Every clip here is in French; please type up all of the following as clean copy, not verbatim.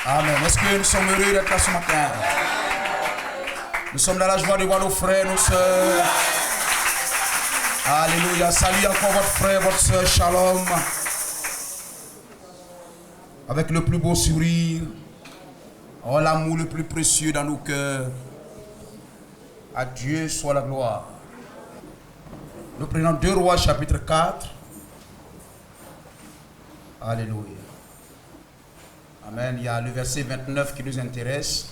Amen. Est-ce que nous sommes heureux d'être là ce matin? Nous sommes dans la joie de voir nos frères, nos sœurs. Alléluia. Salut encore votre frère, votre sœur. Shalom. Avec le plus beau sourire. Oh, l'amour le plus précieux dans nos cœurs. À Dieu soit la gloire. Nous prenons 2 Rois chapitre 4. Alléluia. Amen. Il y a le verset 29 qui nous intéresse.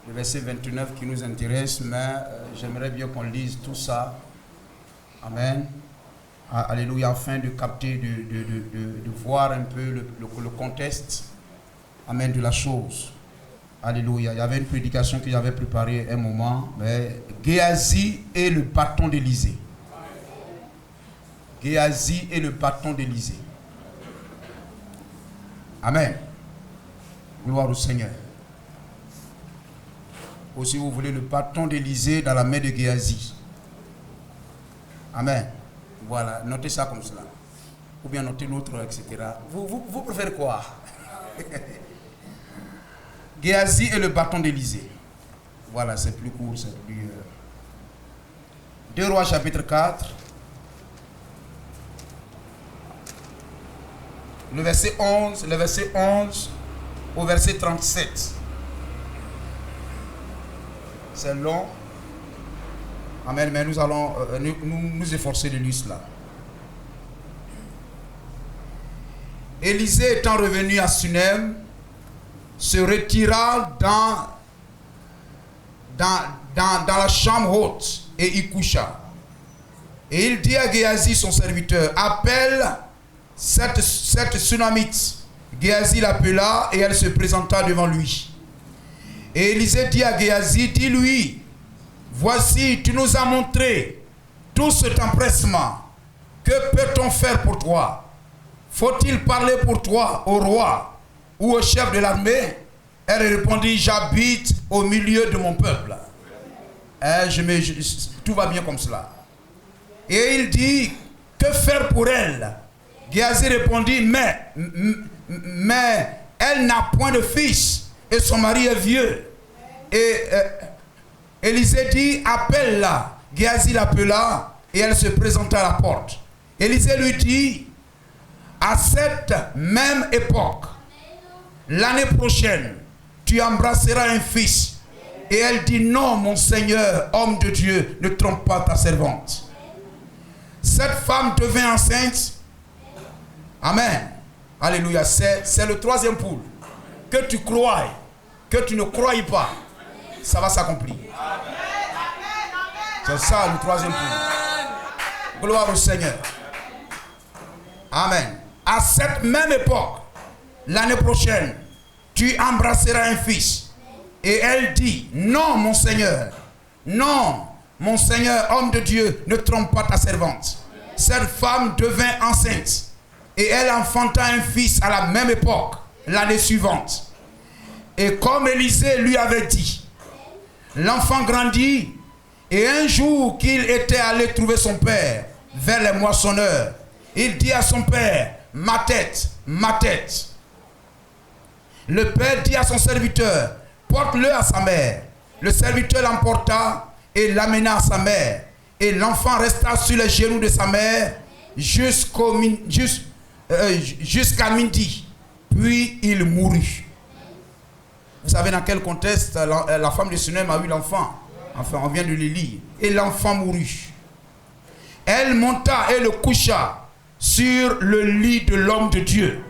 Le verset 29 qui nous intéresse, mais j'aimerais bien qu'on lise tout ça. Amen. Alléluia, afin de capter, de voir un peu le contexte. Amen, de la chose. Alléluia. Il y avait une prédication que j'avais préparée un moment, mais Géasi et le bâton d'Élysée. Géasi et le bâton d'Élysée. Amen. Gloire au Seigneur. Ou si vous voulez le bâton d'Élysée dans la main de Géasi. Amen. Voilà, notez ça comme cela. Ou bien notez l'autre, etc. Vous préférez quoi? Géasi et le bâton d'Élysée. Voilà, c'est plus court, c'est plus... 2 Rois chapitre 4. Le verset 11 au verset 37. C'est long. Amen, mais nous allons nous efforcer de lire cela. Élisée étant revenu à Sunem, se retira dans la chambre haute et y coucha. Et il dit à Géasi son serviteur, appelle cette Sunamite. Géasi l'appela et elle se présenta devant lui. Et Élisée dit à Géasi, dis-lui, voici, tu nous as montré tout cet empressement. Que peut-on faire pour toi? Faut-il parler pour toi au roi ou au chef de l'armée? Elle répondit, j'habite au milieu de mon peuple. Tout va bien comme cela. Et il dit, que faire pour elle? Géasi répondit, mais elle n'a point de fils et son mari est vieux. Et Élisée dit, appelle-la. Géasi l'appela et elle se présenta à la porte. Élisée lui dit, à cette même époque, l'année prochaine, tu embrasseras un fils. Et elle dit, non, mon Seigneur, homme de Dieu, ne trompe pas ta servante. Cette femme devint enceinte. Amen. Alléluia. C'est le 3e poule. Que tu crois, que tu ne crois pas, ça va s'accomplir. C'est ça le 3e poule. Gloire au Seigneur. Amen. À cette même époque, l'année prochaine, tu embrasseras un fils. Et elle dit, non, mon Seigneur, homme de Dieu, ne trompe pas ta servante. Cette femme devint enceinte. Et elle enfanta un fils à la même époque, l'année suivante. Et comme Élisée lui avait dit, l'enfant grandit. Et un jour qu'il était allé trouver son père vers les moissonneurs, il dit à son père, ma tête, ma tête. Le père dit à son serviteur, porte-le à sa mère. Le serviteur l'emporta et l'amena à sa mère. Et l'enfant resta sur les genoux de sa mère jusqu'à midi. Puis il mourut. Vous savez dans quel contexte la femme de Sunem a eu l'enfant? Enfin, on vient de le lire. Et l'enfant mourut. Elle monta et le coucha sur le lit de l'homme de Dieu.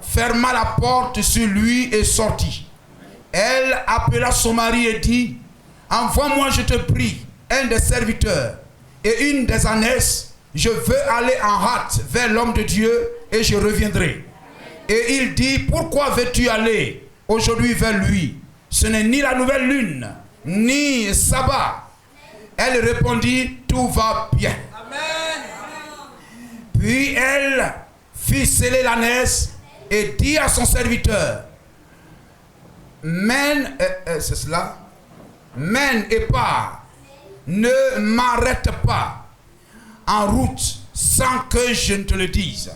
Ferma la porte sur lui et sortit. Elle appela son mari et dit, envoie-moi, je te prie, un des serviteurs et une des ânesses. Je veux aller en hâte vers l'homme de Dieu et je reviendrai. Et il dit, pourquoi veux-tu aller aujourd'hui vers lui? Ce n'est ni la nouvelle lune, ni sabbat. Elle répondit, tout va bien. Amen. Puis elle fit sceller l'ânesse et dit à son serviteur, mène, c'est cela, mène et pars, ne m'arrête pas en route sans que je ne te le dise.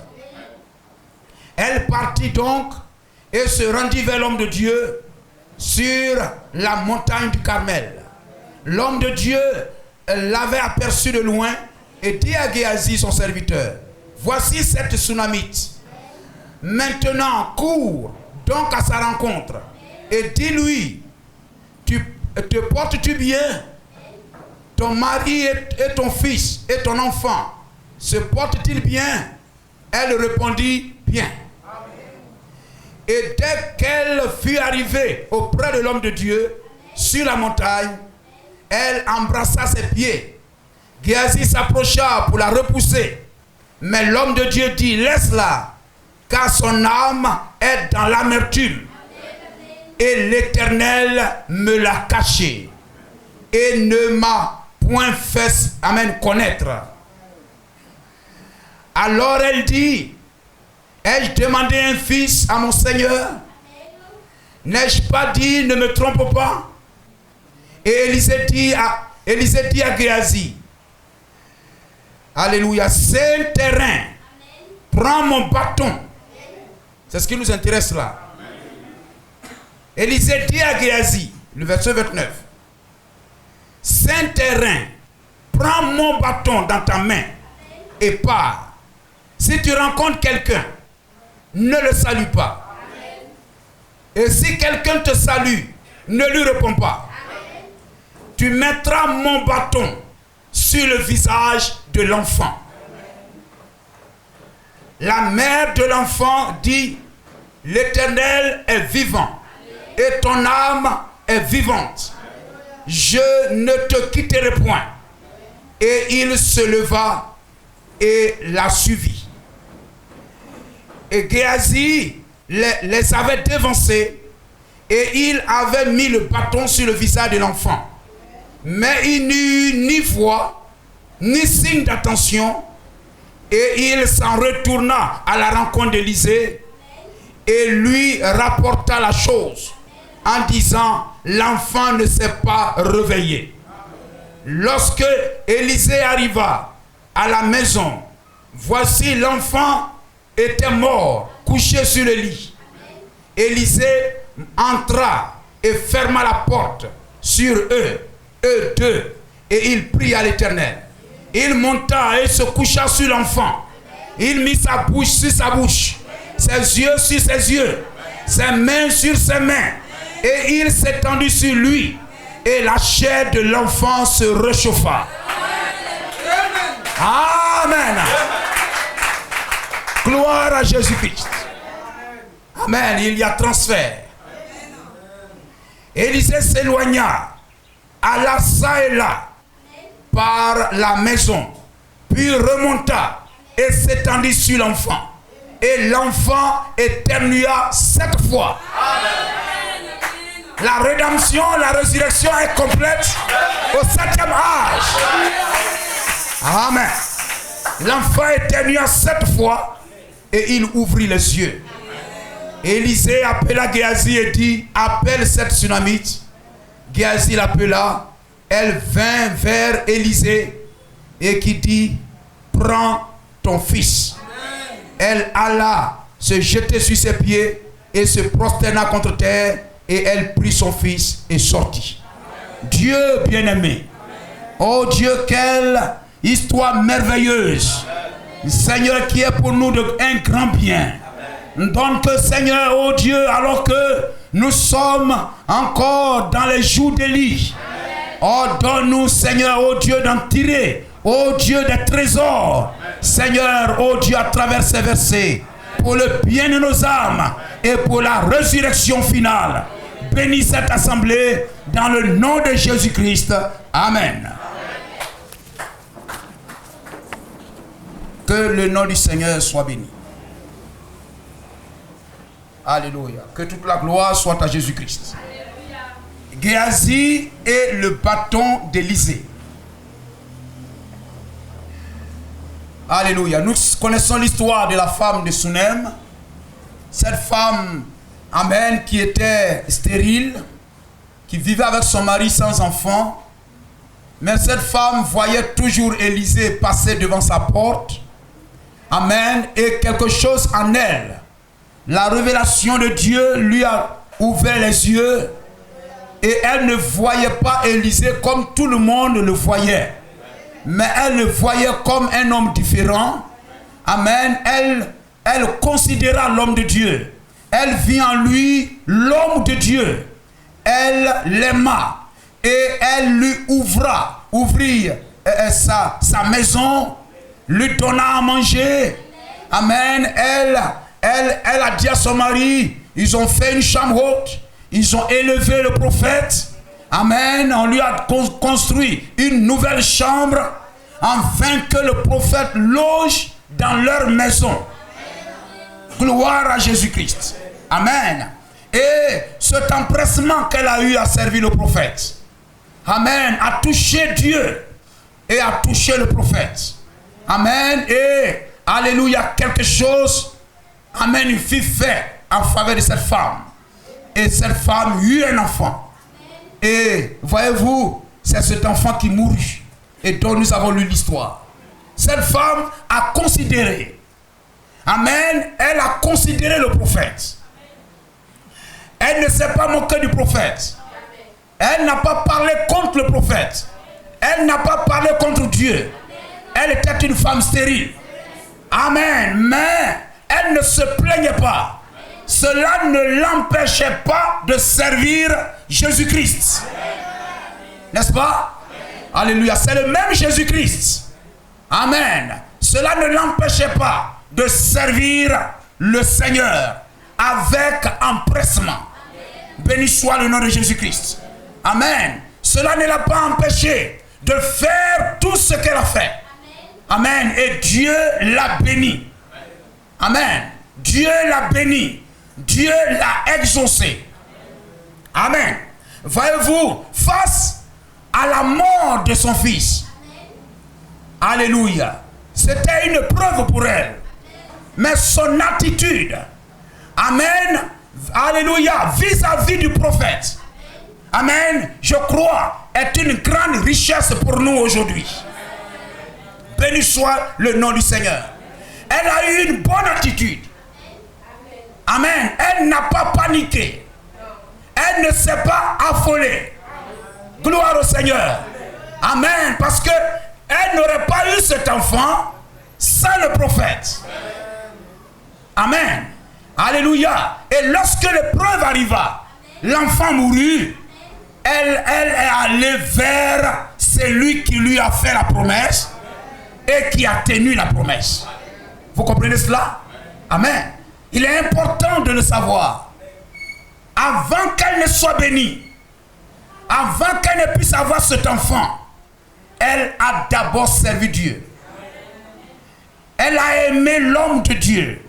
Elle partit donc et se rendit vers l'homme de Dieu sur la montagne du Carmel. L'homme de Dieu l'avait aperçu de loin et dit à Géasi, son serviteur, voici cette Sunamite. Maintenant, cours donc à sa rencontre et dis-lui, te portes-tu bien? Ton mari et ton fils et ton enfant se portent-ils bien? Elle répondit, bien. Et dès qu'elle fut arrivée auprès de l'homme de Dieu, sur la montagne, elle embrassa ses pieds. Géasi s'approcha pour la repousser. Mais l'homme de Dieu dit, laisse-la, car son âme est dans l'amertume. Et l'Éternel me l'a caché et ne m'a point fait, amen, connaître. Alors elle dit, ai-je demandé un fils à mon Seigneur? N'ai-je pas dit, ne me trompe pas? Et Élisée dit à Géasi, alléluia, c'est un terrain, prends mon bâton. C'est ce qui nous intéresse là. Élisée dit à Géasi, le verset 29, c'est terrain, prends mon bâton dans ta main et pars. Si tu rencontres quelqu'un, ne le salue pas. Et si quelqu'un te salue, ne lui réponds pas. Tu mettras mon bâton sur le visage de l'enfant. La mère de l'enfant dit, l'Éternel est vivant et ton âme est vivante. Je ne te quitterai point. Et il se leva et la suivit. Et Géasi les avait dévancés et il avait mis le bâton sur le visage de l'enfant. Mais il n'eut ni voix, ni signe d'attention, et il s'en retourna à la rencontre d'Élisée et lui rapporta la chose en disant, l'enfant ne s'est pas réveillé. Lorsque Élisée arriva à la maison, voici l'enfant était mort, couché sur le lit. Élisée entra et ferma la porte sur eux deux, et il pria l'Éternel. Il monta et se coucha sur l'enfant. Il mit sa bouche sur sa bouche, ses yeux sur ses yeux, ses mains sur ses mains, et il s'étendit sur lui, et la chair de l'enfant se réchauffa. Amen. Gloire à Jésus-Christ. Amen. Il y a transfert. Élisée s'éloigna, alla ça et là par la maison, puis remonta et s'étendit sur l'enfant. Et l'enfant éternua 7 fois. La rédemption, la résurrection est complète au 7e âge. Amen. L'enfant éternua 7 fois et il ouvrit les yeux. Élisée appela Géasi et dit, appelle cette Sunamite. Géasi l'appela. Elle vint vers Élisée et qui dit, prends ton fils. Elle alla se jeter sur ses pieds et se prosterna contre terre, et elle prit son fils et sortit. Dieu bien-aimé, oh Dieu, quelle histoire merveilleuse. Seigneur, qui est pour nous un grand bien. Donc Seigneur, oh Dieu, alors que nous sommes encore dans les jours d'Élie, oh donne-nous Seigneur, oh Dieu, d'en tirer, oh Dieu, des trésors. Seigneur, oh Dieu, à travers ces versets, pour le bien de nos âmes et pour la résurrection finale. Bénis cette assemblée dans le nom de Jésus-Christ. Amen. Que le nom du Seigneur soit béni. Alléluia. Que toute la gloire soit à Jésus-Christ. Géasi et le bâton d'Élisée. Alléluia. Nous connaissons l'histoire de la femme de Sunem. Cette femme, amen, qui était stérile, qui vivait avec son mari sans enfant. Mais cette femme voyait toujours Élisée passer devant sa porte. Amen. Et quelque chose en elle La révélation de Dieu lui a ouvert les yeux et elle ne voyait pas Élisée comme tout le monde le voyait. Mais elle le voyait comme un homme différent. Amen. Elle considéra l'homme de Dieu. Elle vit en lui l'homme de Dieu. Elle l'aima et elle lui ouvrit sa maison, lui donna à manger. Amen. Elle a dit à son mari, ils ont fait une chambre haute, ils ont élevé le prophète. Amen. On lui a construit une nouvelle chambre afin que le prophète loge dans leur maison. Gloire à Jésus-Christ. Amen. Et cet empressement qu'elle a eu à servir le prophète, amen, a touché Dieu et a touché le prophète. Amen. Et alléluia, quelque chose, amen, fut fait en faveur de cette femme. Et cette femme eut un enfant. Et voyez-vous, c'est cet enfant qui mourut et dont nous avons lu l'histoire. Cette femme a considéré, amen, elle a considéré le prophète. Elle ne s'est pas moquée du prophète. Elle n'a pas parlé contre le prophète. Elle n'a pas parlé contre Dieu. Elle était une femme stérile. Amen. Mais elle ne se plaignait pas. Cela ne l'empêchait pas de servir Jésus-Christ. N'est-ce pas? Alléluia. C'est le même Jésus-Christ. Amen. Cela ne l'empêchait pas de servir le Seigneur avec empressement. Béni soit le nom de Jésus-Christ. Amen. Cela ne l'a pas empêché de faire tout ce qu'elle a fait. Amen. Et Dieu l'a béni. Amen. Dieu l'a béni. Dieu l'a exaucé. Amen. Voyez-vous, face à la mort de son fils, alléluia, c'était une preuve pour elle. Mais son attitude, amen, alléluia, vis-à-vis du prophète, amen, je crois, est une grande richesse pour nous aujourd'hui. Béni soit le nom du Seigneur. Elle a eu une bonne attitude. Amen. Elle n'a pas paniqué. Elle ne s'est pas affolée. Gloire au Seigneur. Amen. Parce que elle n'aurait pas eu cet enfant sans le prophète. Amen. Alléluia. Et lorsque l'épreuve arriva, l'enfant mourut, elle est allée vers celui qui lui a fait la promesse et qui a tenu la promesse. Vous comprenez cela? Amen. Il est important de le savoir. Avant qu'elle ne soit bénie, avant qu'elle ne puisse avoir cet enfant, elle a d'abord servi Dieu. Elle a aimé l'homme de Dieu.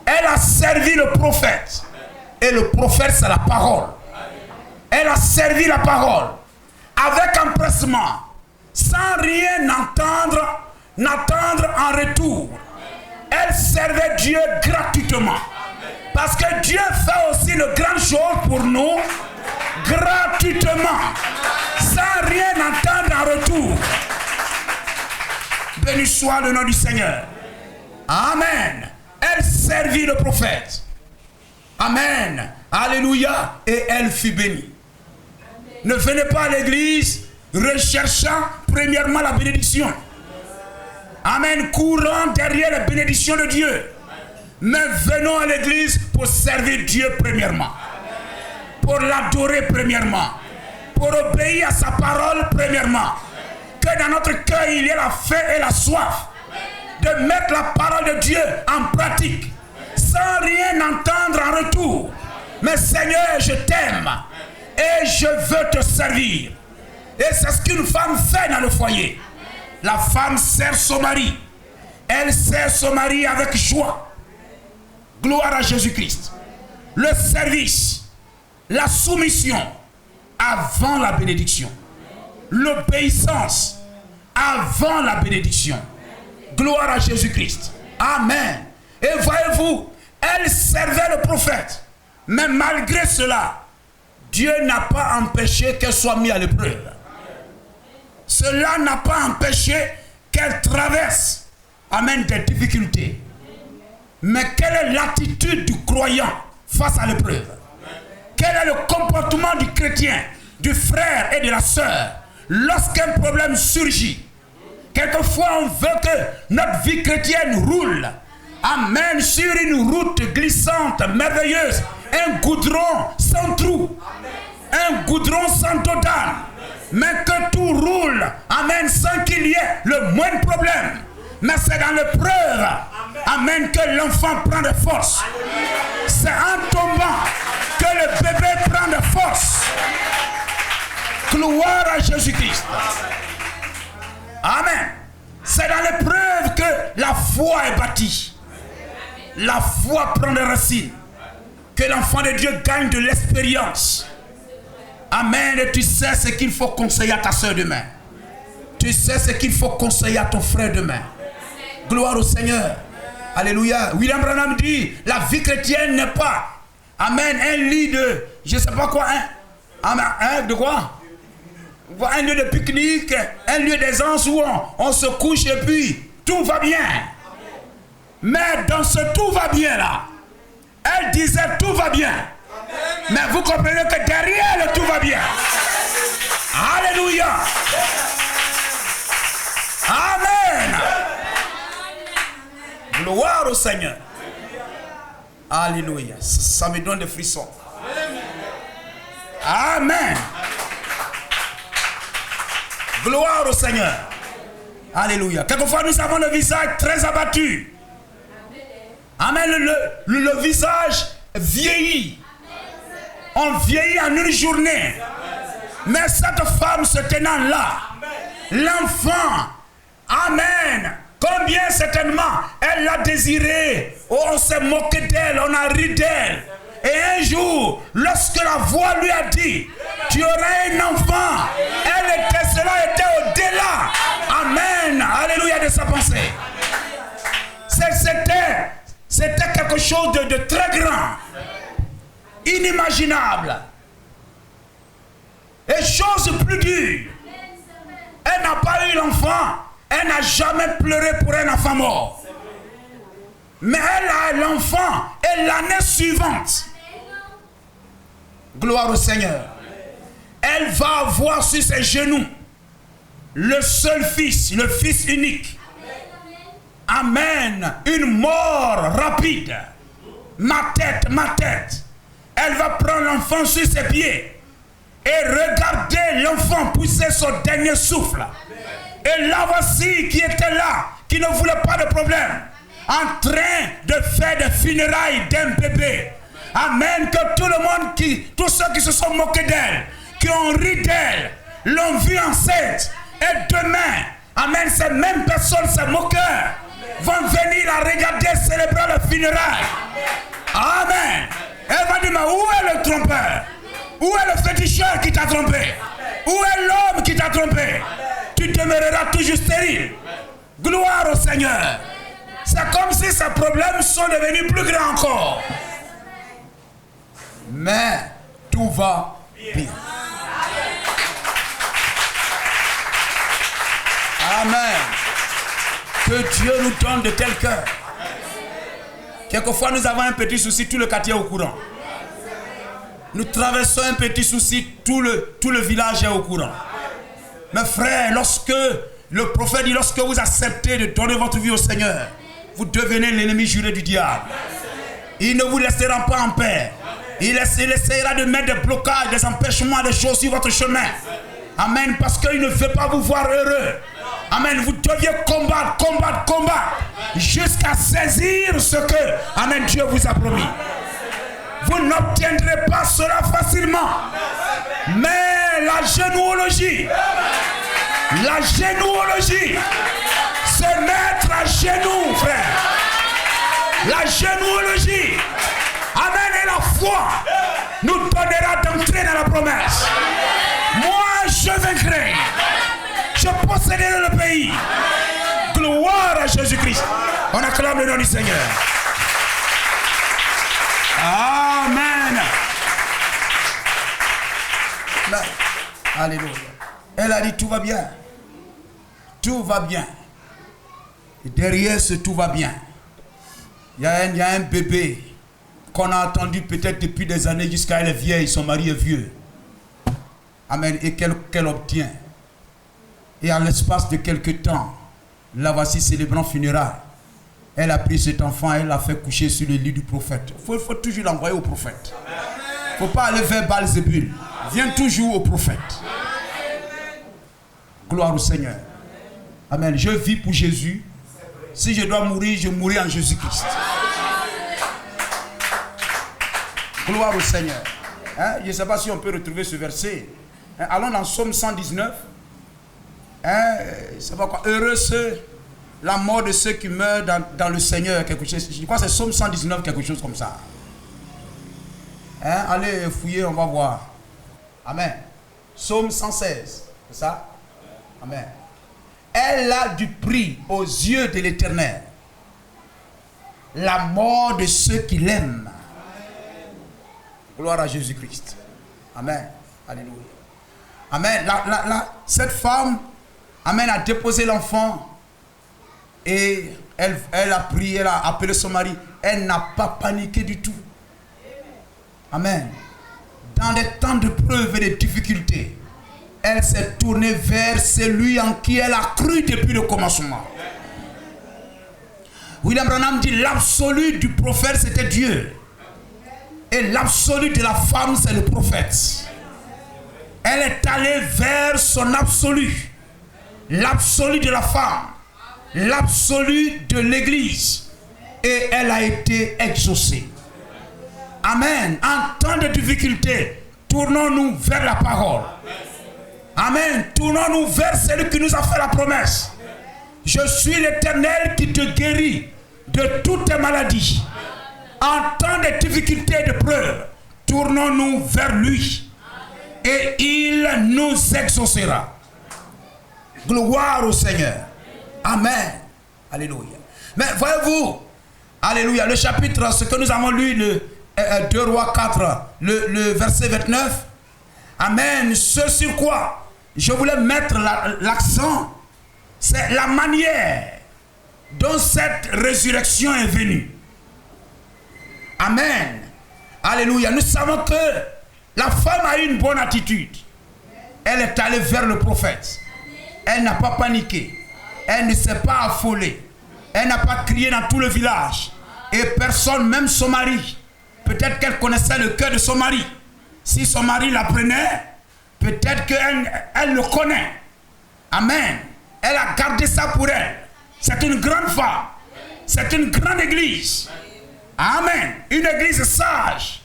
Elle a servi le prophète. Et le prophète, c'est la parole. Elle a servi la parole avec empressement, sans rien n'attendre en retour. Elle servait Dieu gratuitement. Parce que Dieu fait aussi de grandes choses pour nous gratuitement, sans rien attendre en retour. Béni soit le nom du Seigneur. Amen. Elle servit le prophète. Amen. Alléluia. Et elle fut bénie. Ne venez pas à l'église recherchant premièrement la bénédiction. Amen. Courant derrière la bénédiction de Dieu. Mais venons à l'église pour servir Dieu premièrement. Pour l'adorer premièrement. Pour obéir à sa parole premièrement. Que dans notre cœur il y ait la faim et la soif de mettre la parole de Dieu en pratique sans rien entendre en retour. Mais Seigneur, je t'aime et je veux te servir. Et c'est ce qu'une femme fait dans le foyer. La femme sert son mari. Elle sert son mari avec joie. Gloire à Jésus-Christ. Le service, la soumission avant la bénédiction. L'obéissance avant la bénédiction. Gloire à Jésus-Christ. Amen. Et voyez-vous, elle servait le prophète. Mais malgré cela, Dieu n'a pas empêché qu'elle soit mise à l'épreuve. Cela n'a pas empêché qu'elle traverse, amen, des difficultés. Mais quelle est l'attitude du croyant face à l'épreuve? Quel est le comportement du chrétien, du frère et de la sœur lorsqu'un problème surgit? Quelquefois, on veut que notre vie chrétienne roule. Amen. Sur une route glissante, merveilleuse. Un goudron sans trou. Un goudron sans dodane. Mais que tout roule. Amen. Sans qu'il y ait le moindre problème. Mais c'est dans l'épreuve. Amen. Que l'enfant prend de force. C'est en tombant que le bébé prend de force. Gloire à Jésus-Christ. Amen. C'est dans l'épreuve que la foi est bâtie. La foi prend des racines. Que l'enfant de Dieu gagne de l'expérience. Amen. Et tu sais ce qu'il faut conseiller à ta soeur demain. Tu sais ce qu'il faut conseiller à ton frère demain. Gloire au Seigneur. Alléluia. William Branham dit, la vie chrétienne n'est pas, amen, un lit de, je ne sais pas quoi, de quoi? Un lieu de pique-nique, un lieu d'aisance où on se couche et puis tout va bien. Mais dans ce tout va bien là, elle disait tout va bien. Mais vous comprenez que derrière le tout va bien. Alléluia. Amen. Gloire au Seigneur. Alléluia. Ça me donne des frissons. Amen. Gloire au Seigneur. Alléluia. Quelquefois nous avons le visage très abattu. Amen. Le visage vieillit. On vieillit en une journée. Mais cette femme se tenant là, l'enfant, amen, combien certainement elle l'a désiré. Oh, on s'est moqué d'elle, on a ri d'elle. Et un jour, lorsque la voix lui a dit, tu auras un enfant, cela était au-delà. Amen. Alléluia de sa pensée. C'était quelque chose de très grand. Inimaginable. Et chose plus dure. Elle n'a pas eu l'enfant. Elle n'a jamais pleuré pour un enfant mort. Mais elle a l'enfant et l'année suivante. Gloire au Seigneur. Elle va avoir sur ses genoux le seul fils, le fils unique. Amen. Une mort rapide. Ma tête. Elle va prendre l'enfant sur ses pieds et regarder l'enfant pousser son dernier souffle. Et là voici qui était là, qui ne voulait pas de problème, en train de faire des funérailles d'un bébé. Amen. Que tout le monde, tous ceux qui se sont moqués d'elle, qui ont ri d'elle, l'ont vue enceinte. Et demain, amen, ces mêmes personnes, ces moqueurs, vont venir la regarder célébrer le funérailles. Amen. Elle va dire, mais où est le trompeur? Où est le féticheur qui t'a trompé? Où est l'homme qui t'a trompé? Tu demeureras toujours stérile. Gloire au Seigneur. C'est comme si ces problèmes sont devenus plus grands encore. Mais tout va bien. Amen. Que Dieu nous donne de tels cœurs. Quelquefois nous avons un petit souci, tout le quartier est au courant. Nous traversons un petit souci, tout le village est au courant. Mes frères, lorsque le prophète dit, lorsque vous acceptez de donner votre vie au Seigneur, vous devenez l'ennemi juré du diable. Il ne vous laissera pas en paix. Il essaiera de mettre des blocages, des empêchements, des choses sur votre chemin. Amen, parce qu'il ne veut pas vous voir heureux. Amen, vous deviez combattre, jusqu'à saisir ce que, amen, Dieu vous a promis. Vous n'obtiendrez pas cela facilement. Mais la généalogie, se mettre à genoux, frère. La généalogie, amen, et la foi nous donnera d'entrer dans la promesse. Moi, je vaincrai. Je posséderai le pays. Gloire à Jésus-Christ. On acclame le nom du Seigneur. Amen. Là, alléluia. Elle a dit tout va bien. Tout va bien. Et derrière ce tout va bien, Il y a un bébé qu'on a attendu peut-être depuis des années jusqu'à elle est vieille, son mari est vieux. Amen. Et qu'elle obtient. Et en l'espace de quelques temps, la voici célébrant funérailles. Elle a pris cet enfant, elle l'a fait coucher sur le lit du prophète. Il faut toujours l'envoyer au prophète. Il ne faut pas aller vers Baal-Zébul. Viens toujours au prophète. Gloire au Seigneur. Amen. Je vis pour Jésus. Si je dois mourir, je mourrai en Jésus-Christ. Gloire au Seigneur. Hein? Je ne sais pas si on peut retrouver ce verset. Hein? Allons dans Psaume 119. Hein? C'est pas quoi. Heureux ceux, la mort de ceux qui meurent dans le Seigneur. Quelque chose. Je crois que c'est Psaume 119, quelque chose comme ça. Hein? Allez fouiller, on va voir. Amen. Psaume 116. C'est ça? Amen. Elle a du prix aux yeux de l'Éternel. La mort de ceux qui l'aiment. Gloire à Jésus-Christ. Amen. Alléluia. Amen. Cette femme, amen, a déposé l'enfant et elle a prié, elle a appelé son mari. Elle n'a pas paniqué du tout. Amen. Dans des temps de preuves et de difficultés, elle s'est tournée vers celui en qui elle a cru depuis le commencement. William Branham dit l'absolu du prophète c'était Dieu. Et l'absolu de la femme c'est le prophète. Elle est allée vers son absolu. L'absolu de la femme. L'absolu de l'église. Et elle a été exaucée. Amen. En temps de difficulté, tournons-nous vers la parole. Amen. Tournons-nous vers celui qui nous a fait la promesse. Je suis l'Éternel qui te guérit de toutes tes maladies. En temps de difficultés et de preuves, tournons-nous vers lui. Et il nous exaucera. Gloire au Seigneur. Amen. Alléluia. Mais voyez-vous, alléluia, le chapitre, ce que nous avons lu, le 2 Rois 4, le verset 29. Amen. Ce sur quoi je voulais mettre l'accent, c'est la manière dont cette résurrection est venue. Amen. Alléluia. Nous savons que la femme a eu une bonne attitude. Elle est allée vers le prophète. Elle n'a pas paniqué. Elle ne s'est pas affolée. Elle n'a pas crié dans tout le village. Et personne, même son mari. Peut-être qu'elle connaissait le cœur de son mari. Si son mari la prenait, peut-être qu'elle le connaît. Amen. Elle a gardé ça pour elle. C'est une grande femme. C'est une grande église. Amen. Une église sage.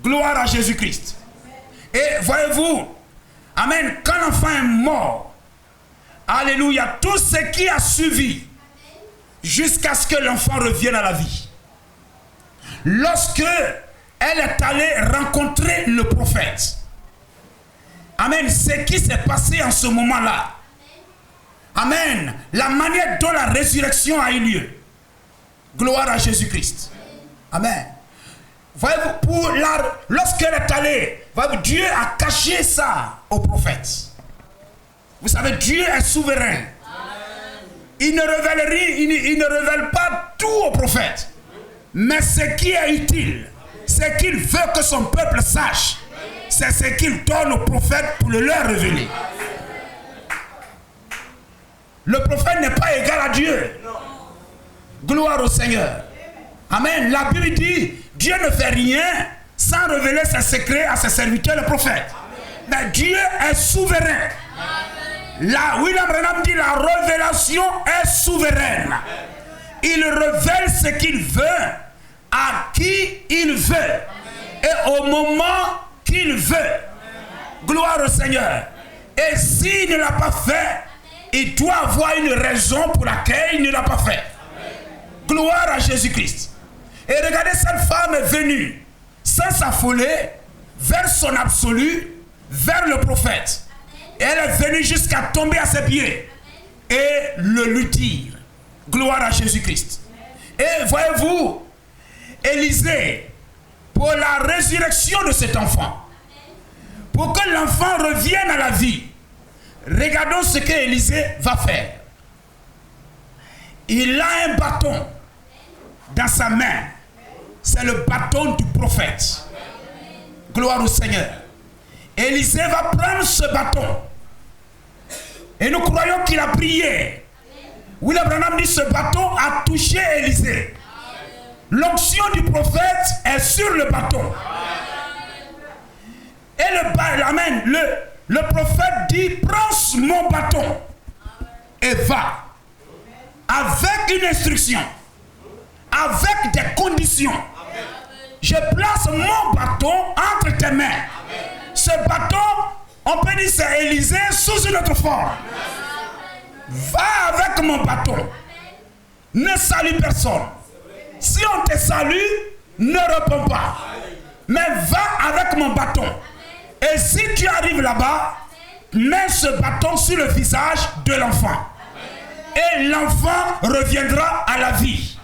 Gloire à Jésus-Christ. Et voyez-vous, amen, quand l'enfant est mort, alléluia, tout ce qui a suivi jusqu'à ce que l'enfant revienne à la vie. Lorsque elle est allée rencontrer le prophète, amen, ce qui s'est passé en ce moment-là, amen, la manière dont la résurrection a eu lieu, gloire à Jésus-Christ. Amen. Voyez-vous, lorsqu'elle est allée, Dieu a caché ça au prophète. Vous savez, Dieu est souverain. Il ne révèle pas tout au prophète. Mais ce qui est utile, ce qu'il veut que son peuple sache, c'est ce qu'il donne au prophète pour le leur révéler. Le prophète n'est pas égal à Dieu. Gloire au Seigneur. Amen. La Bible dit, Dieu ne fait rien sans révéler ses secrets à ses serviteurs, le prophète. Mais Dieu est souverain. Là, William Branham dit, la révélation est souveraine. Il révèle ce qu'il veut, à qui il veut, et au moment qu'il veut. Gloire au Seigneur. Et s'il ne l'a pas fait, il doit avoir une raison pour laquelle il ne l'a pas fait. Gloire à Jésus-Christ. Et regardez, cette femme est venue sans s'affoler vers son absolu, vers le prophète. Et elle est venue jusqu'à tomber à ses pieds et le lui dire. Gloire à Jésus-Christ. Et voyez-vous, Élisée, pour la résurrection de cet enfant, pour que l'enfant revienne à la vie, regardons ce que Élisée va faire. Il a un bâton dans sa main, c'est le bâton du prophète. Gloire au Seigneur. Élisée va prendre ce bâton. Et nous croyons qu'il a prié. William Branham dit ce bâton a touché Élisée. L'onction du prophète est sur le bâton. Et le prophète dit, prends mon bâton et va. Avec une instruction. Avec des conditions. Je place mon bâton entre tes mains. Ce bâton, on peut dire c'est Élisée sous une autre forme. Va avec mon bâton. Ne salue personne. Si on te salue, ne réponds pas. Mais va avec mon bâton. Et si tu arrives là-bas, mets ce bâton sur le visage de l'enfant. Et l'enfant reviendra à la vie.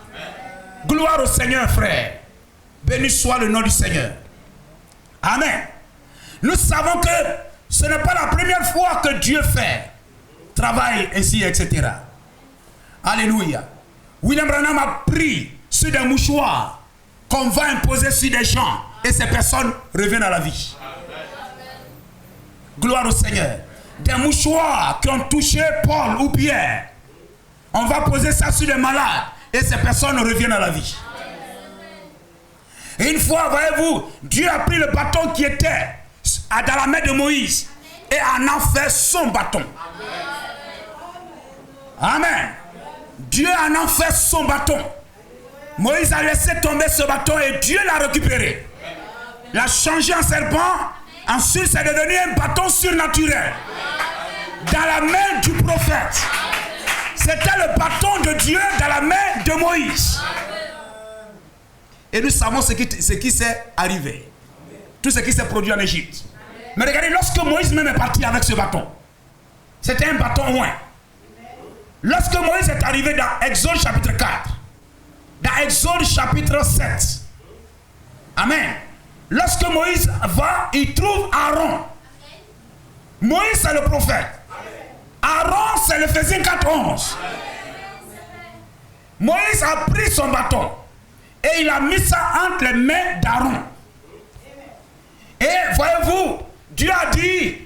Gloire au Seigneur, frère. Béni soit le nom du Seigneur. Amen. Nous savons que ce n'est pas la première fois que Dieu fait travail ainsi, etc. Alléluia. William Branham a pris sur des mouchoirs qu'on va imposer sur des gens et ces personnes reviennent à la vie. Gloire au Seigneur. Des mouchoirs qui ont touché Paul ou Pierre, on va poser ça sur des malades et ces personnes reviennent à la vie. Et une fois, voyez-vous, Dieu a pris le bâton qui était dans la main de Moïse et en a fait son bâton. Amen. Dieu en a fait son bâton. Moïse a laissé tomber ce bâton et Dieu l'a récupéré. L'a changé en serpent. Ensuite, c'est devenu un bâton surnaturel. Dans la main du prophète. C'était le bâton de Dieu dans la main de Moïse. Et nous savons ce qui s'est arrivé. Tout ce qui s'est produit en Égypte. Mais regardez, lorsque Moïse même est parti avec ce bâton, c'était un bâton loin. Lorsque Moïse est arrivé dans Exode chapitre 4, dans Exode chapitre 7, Amen. Lorsque Moïse va, il trouve Aaron. Moïse c'est le prophète. Aaron c'est le Éphésiens 4:11. Moïse a pris son bâton et il a mis ça entre les mains d'Aaron. Et voyez-vous, Dieu a dit,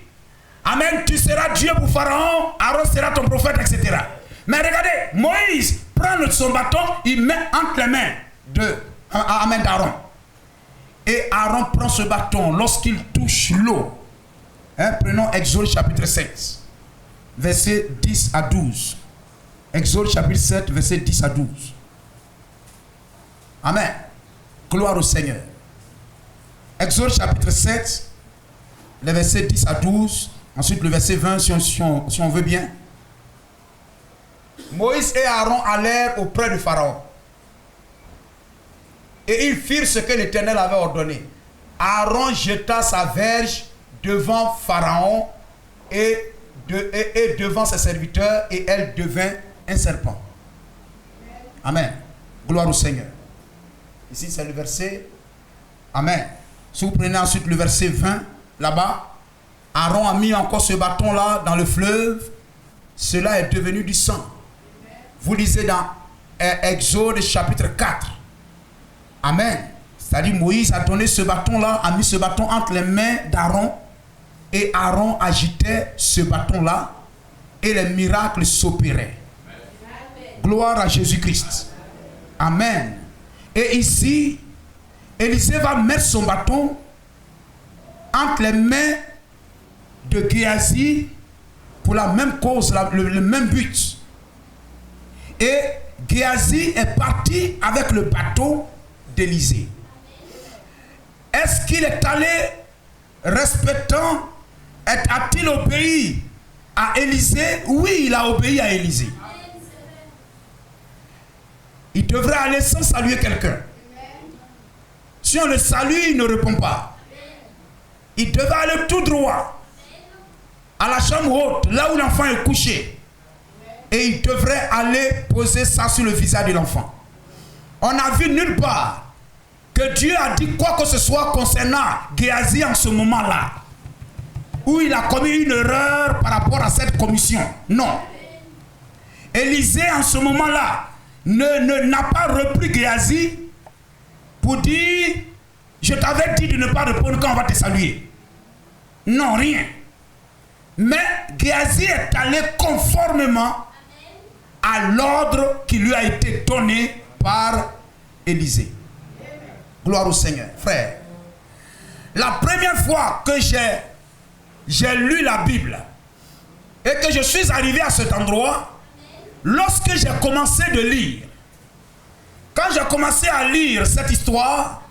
Amen, tu seras Dieu pour Pharaon, Aaron sera ton prophète, etc. Mais regardez, Moïse prend son bâton, il met entre les mains d'Aaron. Et Aaron prend ce bâton lorsqu'il touche l'eau. Prenons Exode chapitre 7, versets 10 à 12. Exode chapitre 7, versets 10 à 12. Amen. Gloire au Seigneur. Exode chapitre 7, les versets 10 à 12. Ensuite le verset 20 si on veut bien. Moïse et Aaron allèrent auprès du Pharaon. Et ils firent ce que l'Éternel avait ordonné. Aaron jeta sa verge devant Pharaon et devant ses serviteurs, et elle devint un serpent. Amen. Gloire au Seigneur. Ici c'est le verset. Amen. Si vous prenez ensuite le verset 20, là-bas, Aaron a mis encore ce bâton-là dans le fleuve. Cela est devenu du sang. Vous lisez dans Exode chapitre 4. Amen. C'est-à-dire Moïse a donné ce bâton-là, a mis ce bâton entre les mains d'Aaron. Et Aaron agitait ce bâton-là. Et les miracles s'opéraient. Gloire à Jésus-Christ. Amen. Et ici, Élisée va mettre son bâton entre les mains de Géasi pour la même cause, le même but. Et Géasi est parti avec le bateau d'Élisée. Est-ce qu'il est allé respectant, a-t-il obéi à Élisée? Oui, il a obéi à Élisée. Il devrait aller sans saluer quelqu'un. Si on le salue, il ne répond pas. Il devait aller tout droit à la chambre haute, là où l'enfant est couché. Et il devrait aller poser ça sur le visage de l'enfant. On n'a vu nulle part que Dieu a dit quoi que ce soit concernant Géasi en ce moment-là, où il a commis une erreur par rapport à cette commission. Non. Élisée en ce moment-là, n'a pas repris Géasi pour dire je t'avais dit de ne pas répondre quand on va te saluer. Non, rien. Mais Géasi est allé conformément à l'ordre qui lui a été donné par Élisée. Gloire au Seigneur. Frère, la première fois que j'ai lu la Bible et que je suis arrivé à cet endroit, lorsque j'ai commencé de lire, quand j'ai commencé à lire cette histoire,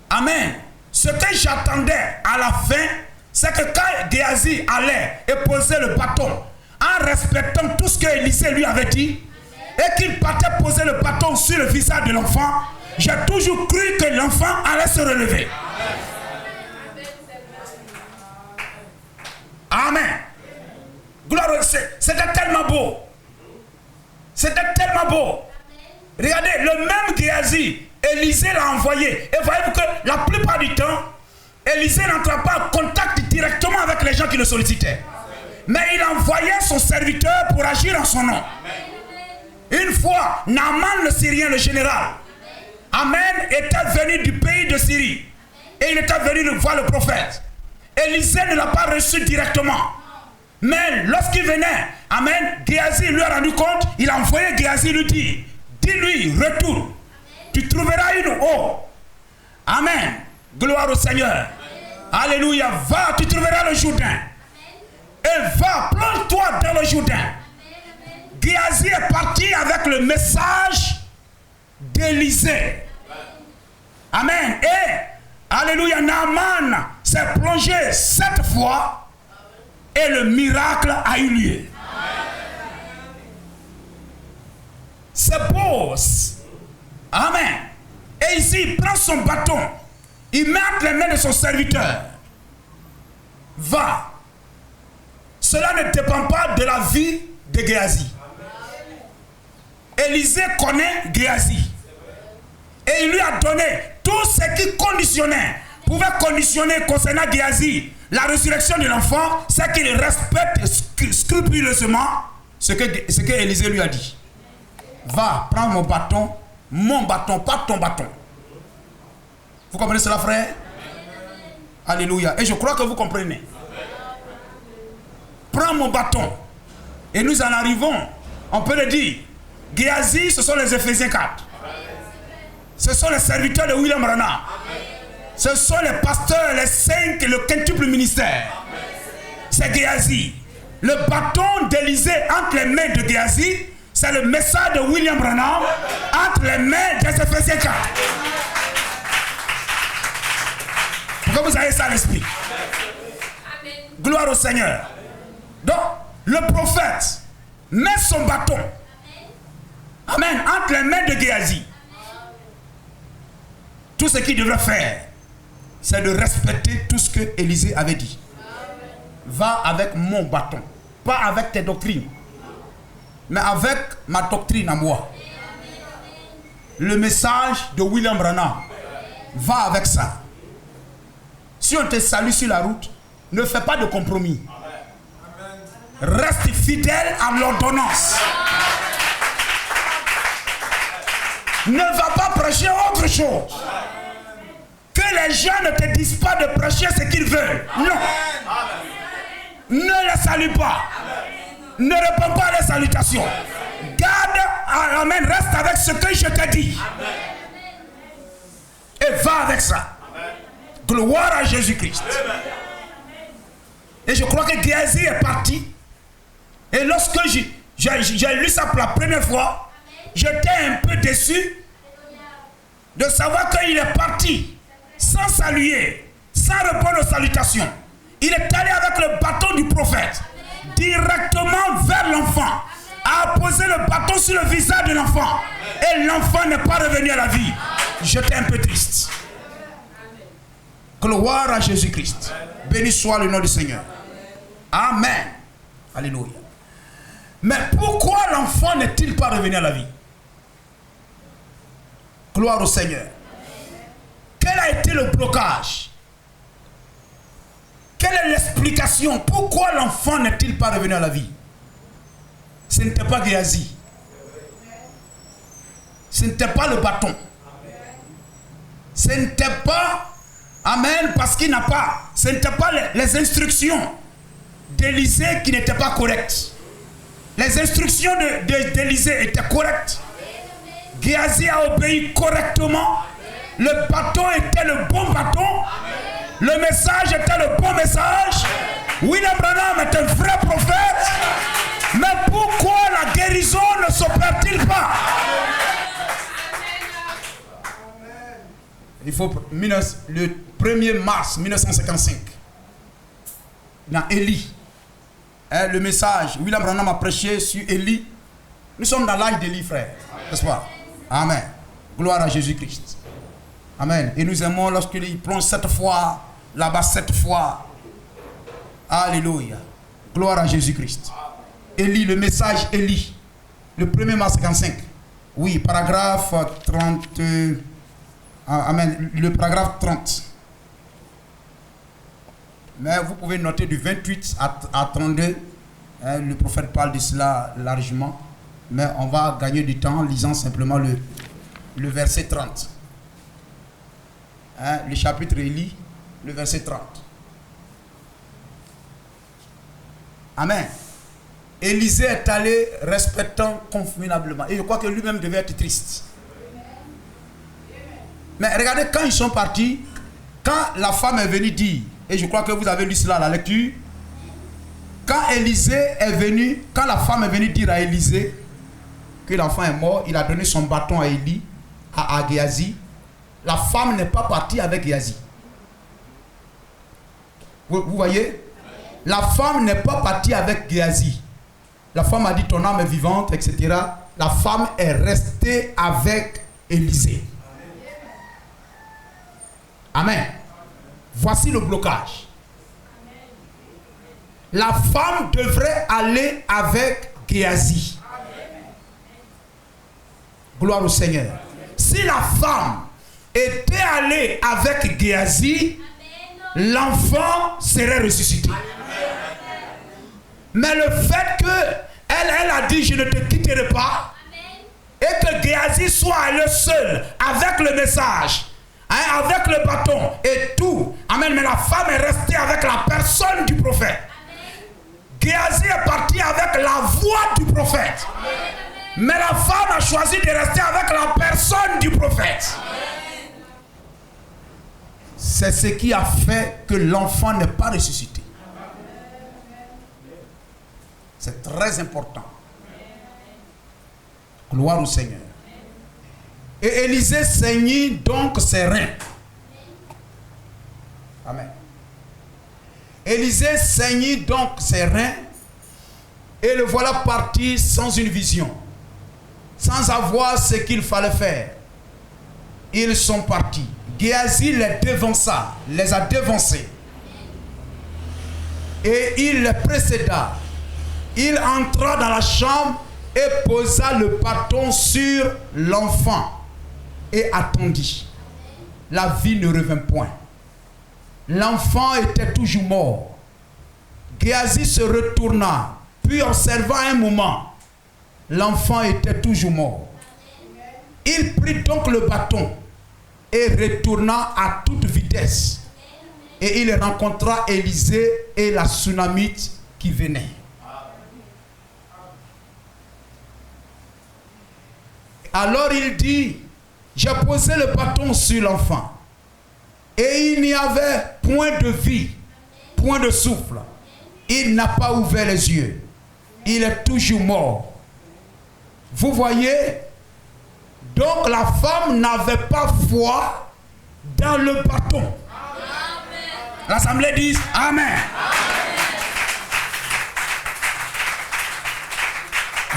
amen, ce que j'attendais à la fin, c'est que quand Géasi allait et posait le bâton, en respectant tout ce que Élisée lui avait dit, et qu'il partait poser le bâton sur le visage de l'enfant, j'ai toujours cru que l'enfant allait se relever. Amen. Gloire, c'était tellement beau. C'était tellement beau. Regardez, le même Géasi, Élisée l'a envoyé. Et voyez-vous que la plupart du temps, Élisée n'entrait pas en contact directement avec les gens qui le sollicitaient. Mais il envoyait son serviteur pour agir en son nom. Une fois, Naaman le Syrien, le général, amen, était venu du pays de Syrie. Et il était venu voir le prophète. Élisée ne l'a pas reçu directement. Mais lorsqu'il venait, amen, Géasi lui a rendu compte, il a envoyé Géasi lui dire, dis-lui, retourne, tu trouveras une eau. Amen. Gloire au Seigneur. Alléluia. Va, tu trouveras le Jourdain. Et va, plonge-toi dans le Jourdain. Géasi est parti avec le message d'Élisée. Amen. Et, alléluia, Naaman s'est plongé 7 fois et le miracle a eu lieu. C'est beau. Amen. Et ici, il prend son bâton, il met entre les mains de son serviteur. Va. Cela ne dépend pas de la vie de Géasi. Élisée connaît Géasi. Et il lui a donné tout ce qui conditionnait, pouvait conditionner concernant Géasi la résurrection de l'enfant, c'est qu'il respecte scrupuleusement ce que Élisée lui a dit. Va, prends mon bâton, pas ton bâton. Vous comprenez cela, frère? Alléluia. Et je crois que vous comprenez. Prends mon bâton. Et nous en arrivons, on peut le dire, Géasi, ce sont les Éphésiens 4. Ce sont les serviteurs de William Branham. Ce sont les pasteurs, les saints, le quintuple ministère. C'est Géasi. Le bâton d'Élisée entre les mains de Géasi, c'est le message de William Branham entre les mains des Éphésiens 4. Pourquoi vous avez ça à l'esprit? Gloire au Seigneur. Donc, le prophète met son bâton, amen, entre les mains de Géasi. Tout ce qu'il devrait faire, c'est de respecter tout ce que Élisée avait dit. Va avec mon bâton, pas avec tes doctrines, mais avec ma doctrine à moi. Le message de William Branham, va avec ça. Si on te salue sur la route, ne fais pas de compromis. Reste fidèle à l'ordonnance. Ne va pas prêcher autre chose. Que les gens ne te disent pas de prêcher ce qu'ils veulent. Non. Ne les salue pas. Ne réponds pas à les salutations. Garde, amen, reste avec ce que je t'ai dit. Et va avec ça. Gloire à Jésus-Christ. Et je crois que Géasi est parti. Et lorsque j'ai lu ça pour la première fois, j'étais un peu déçu de savoir qu'il est parti sans saluer, sans répondre aux salutations. Il est allé avec le bâton du prophète directement vers l'enfant, a posé le bâton sur le visage de l'enfant. Et l'enfant n'est pas revenu à la vie. J'étais un peu triste. Gloire à Jésus-Christ. Béni soit le nom du Seigneur. Amen. Alléluia. Mais pourquoi l'enfant n'est-il pas revenu à la vie? Gloire au Seigneur. Quel a été le blocage? Quelle est l'explication? Pourquoi l'enfant n'est-il pas revenu à la vie? Ce n'était pas Géasi. n'était pas le bâton. Ce n'était pas, amen, parce qu'il n'a pas, ce n'était pas les instructions d'Élisée qui n'étaient pas correctes. Les instructions d'Élisée étaient correctes. Géasi a obéi correctement. Le bâton était le bon bâton. Le message était le bon message. William Branham est un vrai prophète. Mais pourquoi la guérison ne s'opère-t-il pas? Il faut le 1er mars 1955, dans Élie, le message, William Branham a prêché sur Élie. Nous sommes dans l'âge d'Élie, frère, n'est-ce pas? Amen. Gloire à Jésus-Christ. Amen. Et nous aimons lorsqu'il plonge 7 fois, là-bas 7 fois. Alléluia. Gloire à Jésus-Christ. Élie, le message Élie, le 1er mars 55. Oui, paragraphe 30. Amen. Le paragraphe 30. Mais vous pouvez noter du 28 à 32. Le prophète parle de cela largement. Mais on va gagner du temps en lisant simplement le verset 30. Le chapitre Élie, le verset 30. Amen. Élisée est allé respectant convenablement. Et je crois que lui-même devait être triste. Mais regardez, quand ils sont partis, quand la femme est venue dire, et je crois que vous avez lu cela à la lecture, quand Élisée est venu, quand la femme est venue dire à Élisée que l'enfant est mort, il a donné son bâton à Élie, à Géasi. La femme n'est pas partie avec Géasi. Vous voyez? La femme n'est pas partie avec Géasi. La femme a dit ton âme est vivante, etc. La femme est restée avec Élisée. Amen. Voici le blocage. La femme devrait aller avec Géasi. Gloire au Seigneur. Si la femme était allée avec Géasi, l'enfant serait ressuscité. Mais le fait qu'elle a dit je ne te quitterai pas, et que Géasi soit allé seul avec le message, avec le bâton et tout. Amen. Mais la femme est restée avec la personne du prophète. Géasi est parti avec la voix du prophète. Amen. Mais la femme a choisi de rester avec la personne du prophète. C'est ce qui a fait que l'enfant n'est pas ressuscité. C'est très important. Gloire au Seigneur. Et Élisée saignit donc ses reins. Amen. Élisée saignit donc ses reins et le voilà parti sans une vision, sans avoir ce qu'il fallait faire. Ils sont partis. Géasi les devança, les a devancés. Et il les précéda. Il entra dans la chambre et posa le bâton sur l'enfant et attendit. La vie ne revint point. L'enfant était toujours mort. Géasi se retourna, puis observa un moment. L'enfant était toujours mort. Il prit donc le bâton et retourna à toute vitesse. Et il rencontra Élisée et la Sunamite qui venaient. Alors il dit, j'ai posé le bâton sur l'enfant. Et il n'y avait point de vie, point de souffle. Il n'a pas ouvert les yeux. Il est toujours mort. Vous voyez? Donc la femme n'avait pas foi dans le bâton. L'assemblée dit Amen.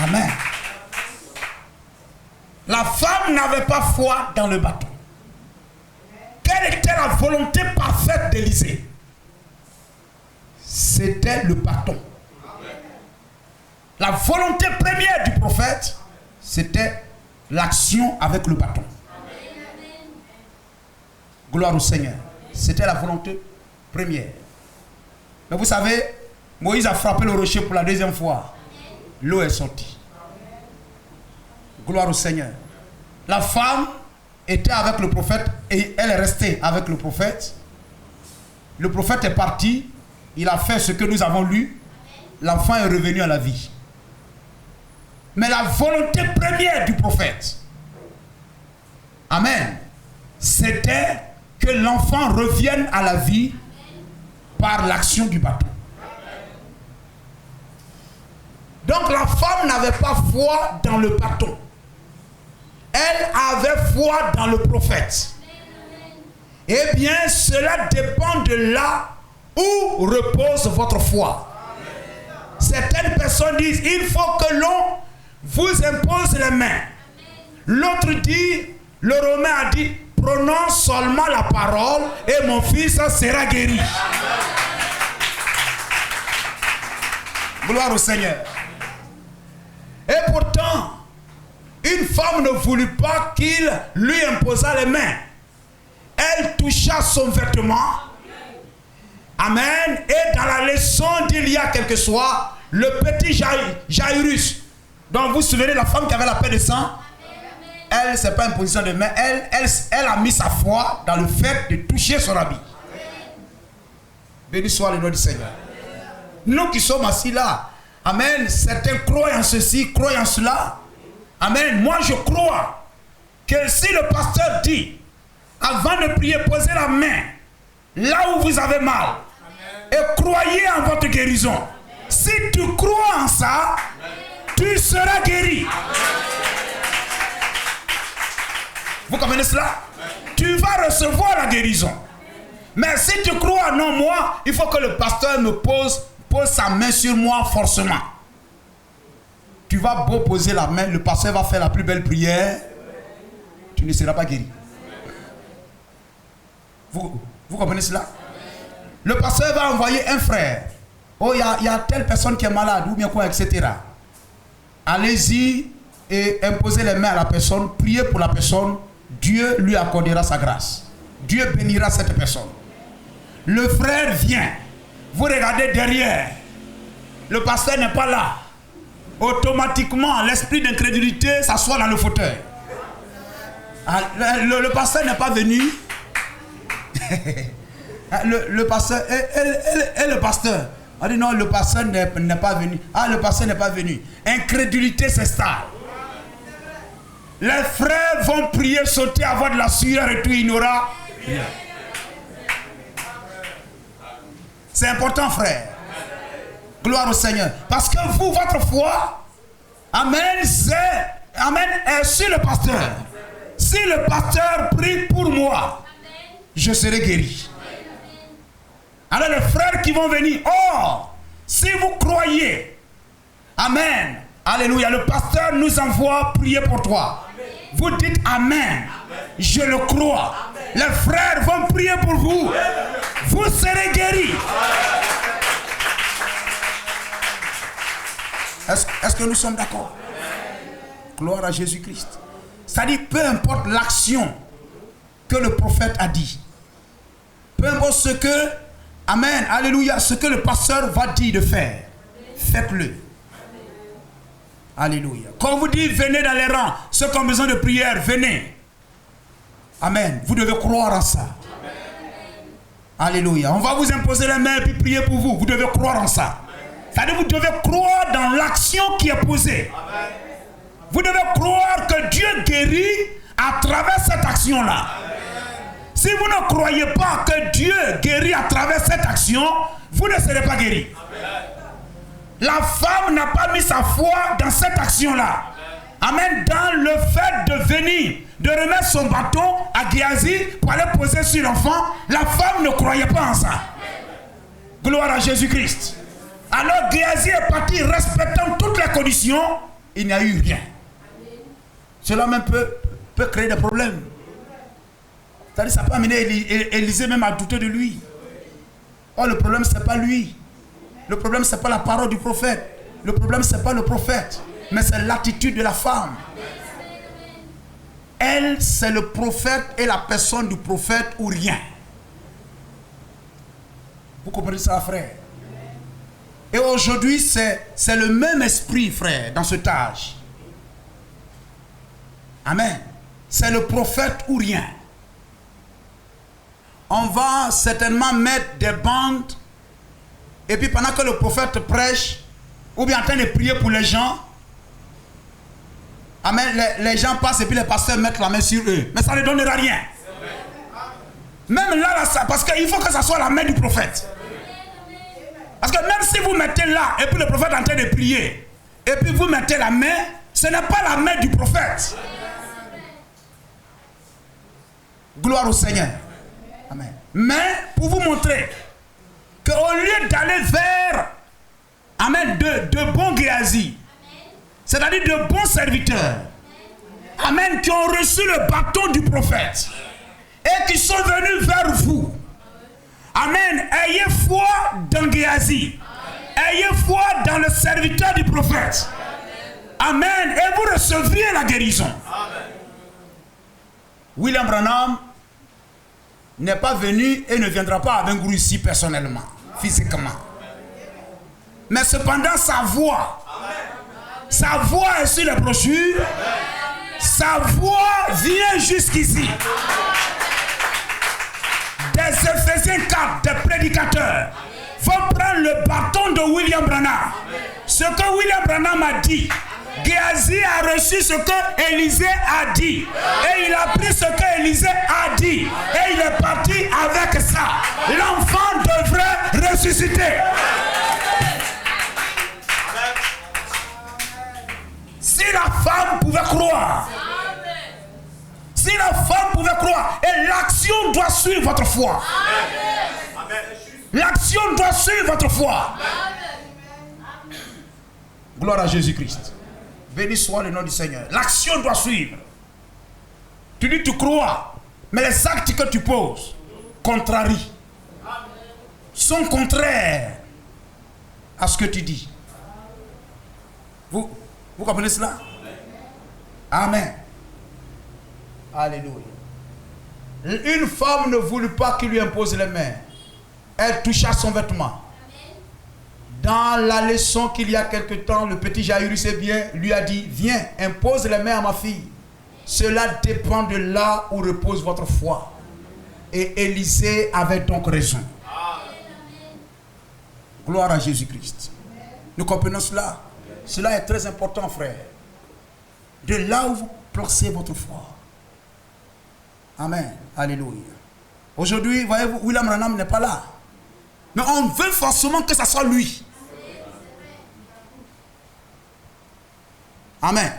Amen. La femme n'avait pas foi dans le bâton. Quelle était la volonté parfaite d'Élisée? C'était le bâton. La volonté première du prophète, c'était l'action avec le bâton. Gloire au Seigneur. C'était la volonté première. Mais vous savez, Moïse a frappé le rocher pour la deuxième fois. L'eau est sortie. Gloire au Seigneur. la femme était avec le prophète et elle est restée avec le prophète. Le prophète est parti, il a fait ce que nous avons lu, l'enfant est revenu à la vie. Mais la volonté première du prophète, amen, c'était que l'enfant revienne à la vie par l'action du baptême. Donc la femme n'avait pas foi dans le bâton. Elle avait foi dans le prophète. Eh bien, cela dépend de là où repose votre foi. Certaines personnes disent, il faut que l'on vous impose les mains. L'autre dit, le Romain a dit, prononce seulement la parole et mon fils sera guéri. Gloire au Seigneur. Et pourtant, une femme ne voulut pas qu'il lui imposât les mains. Elle toucha son vêtement. Amen. Et dans la leçon d'il y a quelque soir, le petit Jairus, dont vous vous souvenez, la femme qui avait la paix de sang, elle, ce n'est pas une position de main, elle a mis sa foi dans le fait de toucher son habit. Béni soit le nom du Seigneur. Nous qui sommes assis là, amen, certains croient en ceci, croient en cela. Amen. Moi je crois que si le pasteur dit, avant de prier, posez la main là où vous avez mal et croyez en votre guérison. Si tu crois en ça, tu seras guéri. Vous comprenez cela? Tu vas recevoir la guérison. Mais si tu crois, non, moi, il faut que le pasteur me pose sa main sur moi forcément. Tu vas beau poser la main, le pasteur va faire la plus belle prière, tu ne seras pas guéri. Vous comprenez cela? Le pasteur va envoyer un frère. Oh, il y a telle personne qui est malade, ou bien quoi, etc. Allez-y et imposez les mains à la personne, priez pour la personne, Dieu lui accordera sa grâce. Dieu bénira cette personne. Le frère vient, vous regardez derrière, le pasteur n'est pas là. Automatiquement, l'esprit d'incrédulité s'assoit dans le fauteuil. Le pasteur n'est pas venu. le pasteur et le pasteur a dit non, le pasteur n'est pas venu. Ah, le pasteur n'est pas venu. Incrédulité s'installe. Les frères vont prier, sauter, avoir de la sueur et tout, il n'aura rien. C'est important, frère. Gloire au Seigneur. Parce que vous, votre foi, amen, est sur le pasteur. Si le pasteur prie pour moi, je serai guéri. Alors les frères qui vont venir, oh, si vous croyez, amen, alléluia, le pasteur nous envoie prier pour toi. Vous dites amen, je le crois. Les frères vont prier pour vous. Vous serez guéris. Est-ce que nous sommes d'accord? Gloire à Jésus-Christ. C'est-à-dire, peu importe l'action que le prophète a dit, peu importe ce que, amen, alléluia, ce que le pasteur va dire de faire, faites-le. Alléluia. Quand vous dites venez dans les rangs, ceux qui ont besoin de prière, venez. Amen. Vous devez croire en ça. Amen. Alléluia. On va vous imposer les mains et puis prier pour vous. Vous devez croire en ça. C'est-à-dire vous devez croire dans l'action qui est posée. Amen. Vous devez croire que Dieu guérit à travers cette action-là. Si vous ne croyez pas que Dieu guérit à travers cette action, vous ne serez pas guéri. Amen. La femme n'a pas mis sa foi dans cette action-là. Amen. Dans le fait de venir, de remettre son bâton à Géasi pour aller poser sur l'enfant, la femme ne croyait pas en ça. Gloire à Jésus-Christ. Alors Géasi est parti respectant toutes les conditions, il n'y a eu rien. Cela même peut créer des problèmes. C'est-à-dire ça peut amener Élisée même à douter de lui. Oh, le problème c'est pas lui. Le problème c'est pas la parole du prophète. Le problème c'est pas le prophète, mais c'est l'attitude de la femme. Elle, c'est le prophète et la personne du prophète ou rien. Vous comprenez ça, frère? Et aujourd'hui, c'est le même esprit, frère, dans cet âge. Amen. c'est le prophète ou rien. On va certainement mettre des bandes, et puis pendant que le prophète prêche, ou bien en train de prier pour les gens, amen, les gens passent et puis les pasteurs mettent la main sur eux. Mais ça ne donnera rien. Même là, parce qu'il faut que ça soit la main du prophète. Parce que même si vous mettez là, et puis le prophète est en train de prier, et puis vous mettez la main, ce n'est pas la main du prophète. Gloire au Seigneur. Amen. Mais pour vous montrer qu'au lieu d'aller vers, amen, de bons Géasi, c'est-à-dire de bons serviteurs, amen, qui ont reçu le bâton du prophète et qui sont venus vers vous, amen, ayez foi dans Géasi, ayez foi dans le serviteur du prophète, amen, et vous recevrez la guérison. William Branham n'est pas venu et ne viendra pas avec vous ici personnellement, physiquement. Mais cependant, sa voix est sur les brochures, sa voix vient jusqu'ici. Des Éphésiens 4, des prédicateurs, vont prendre le bâton de William Branham. Ce que William Branham a dit, Géasi a reçu ce que Élisée a dit. Et il a pris ce que Élisée a dit. Et il est parti avec ça. L'enfant devrait ressusciter. Si la femme pouvait croire, si la femme pouvait croire, et l'action doit suivre votre foi. L'action doit suivre votre foi. Gloire à Jésus-Christ. Béni soit le nom du Seigneur. L'action doit suivre. Tu dis tu crois, mais les actes que tu poses contrarient, sont contraires à ce que tu dis. Vous comprenez cela? Amen. Alléluia. Une femme ne voulut pas qu'il lui impose les mains. Elle toucha son vêtement. Dans la leçon qu'il y a quelque temps, le petit Jairus lui a dit, viens, impose les mains à ma fille. Cela dépend de là où repose votre foi. Et Élisée avait donc raison. Gloire à Jésus-Christ. Nous comprenons cela. Cela est très important, frère. De là où vous placez votre foi. Amen. Alléluia. Aujourd'hui, voyez-vous, William Branham n'est pas là. Mais on veut forcément que ce soit lui. Amen.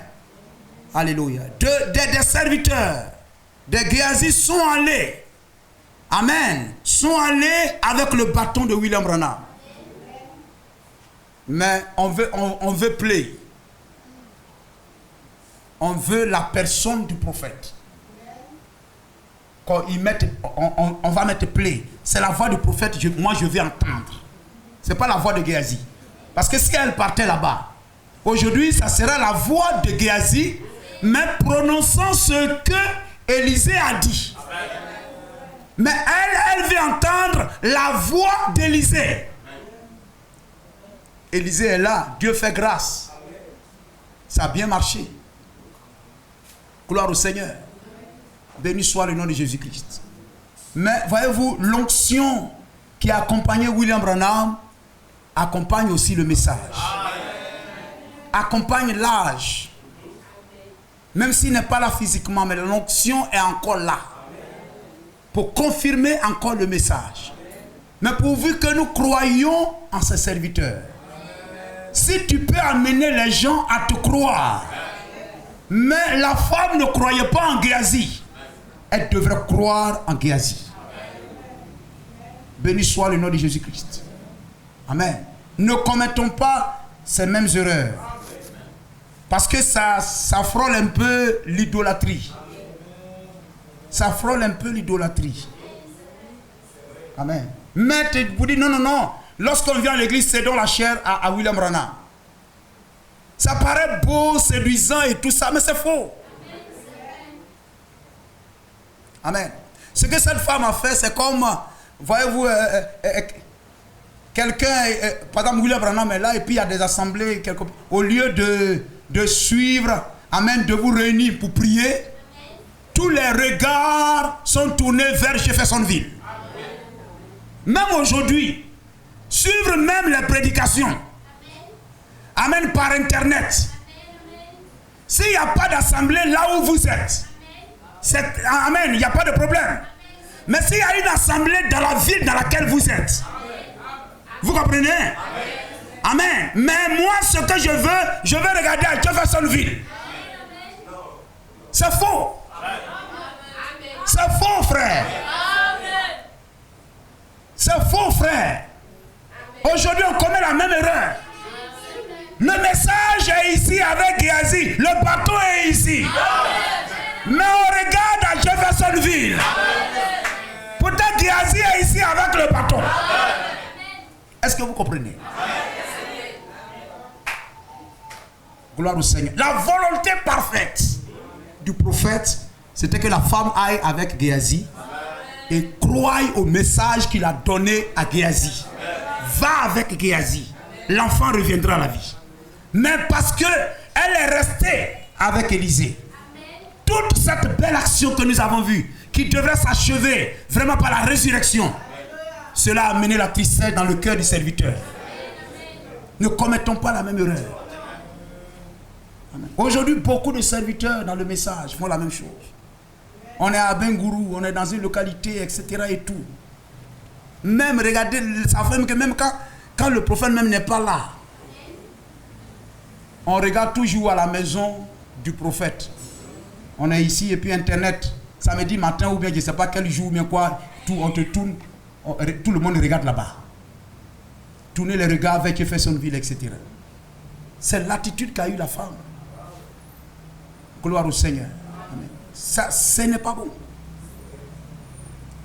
Alléluia. Des serviteurs, des Géasi sont allés. Amen. Sont allés avec le bâton de William Branham. Mais on veut play. On veut la personne du prophète. Quand on va mettre play. C'est la voix du prophète, moi je vais entendre. Ce n'est pas la voix de Géasi. Parce que si elle partait là-bas, aujourd'hui, ça sera la voix de Géasi, mais prononçant ce que Élisée a dit. Mais elle veut entendre la voix d'Élisée. Élisée est là, Dieu fait grâce. Ça a bien marché. Gloire au Seigneur. Béni soit le nom de Jésus-Christ. Mais voyez-vous, l'onction qui a accompagné William Branham accompagne aussi le message. Accompagne l'âge. Même s'il n'est pas là physiquement, mais l'onction est encore là. Pour confirmer encore le message. Mais pourvu que nous croyons en ses serviteurs. Si tu peux amener les gens à te croire. Mais la femme ne croyait pas en Géasi. Elle devrait croire en Géasi. Béni soit le nom de Jésus-Christ. Amen. Ne commettons pas ces mêmes erreurs. Parce que ça frôle un peu l'idolâtrie. Ça frôle un peu l'idolâtrie. Amen. Mais vous dites non. Lorsqu'on vient à l'église, c'est dans la chair à William Branham. Ça paraît beau, séduisant et tout ça, mais c'est faux. Amen. Ce que cette femme a fait, c'est comme, voyez-vous, quelqu'un, par exemple, William Branham est là, et puis il y a des assemblées, au lieu de suivre, amen, de vous réunir pour prier, tous les regards sont tournés vers Jeffersonville. Même aujourd'hui, suivre même les prédications. Amen, par internet. S'il n'y a pas d'assemblée là où vous êtes, amen, il n'y a pas de problème. Mais s'il y a une assemblée dans la ville dans laquelle vous êtes, vous comprenez? Amen. Mais moi, ce que je veux regarder à Jeffersonville. C'est faux. C'est faux, frère. C'est faux, frère. Aujourd'hui, on commet la même erreur. Le message est ici avec Géasi. Le bateau est ici. Mais on regarde à Jeffersonville. Peut-être Géasi est ici avec le bateau. Est-ce que vous comprenez? Gloire au Seigneur. La volonté parfaite du prophète, c'était que la femme aille avec Géasi et croie au message qu'il a donné à Géasi. Va avec Géasi. L'enfant reviendra à la vie. Mais parce qu'elle est restée avec Élisée, toute cette belle action que nous avons vue, qui devrait s'achever vraiment par la résurrection, cela a amené la tristesse dans le cœur du serviteur. Ne commettons pas la même erreur. Aujourd'hui, beaucoup de serviteurs dans le message font la même chose. On est à Bengourou, on est dans une localité, etc. et tout. Même, regardez, ça fait que même quand le prophète même n'est pas là, on regarde toujours à la maison du prophète. On est ici et puis Internet, samedi matin ou bien je ne sais pas quel jour ou bien quoi, on te tourne, tout le monde regarde là-bas. Tournez les regards vers Jeffersonville, etc. C'est l'attitude qu'a eu la femme. Gloire au Seigneur. Amen. Ça, ce n'est pas bon.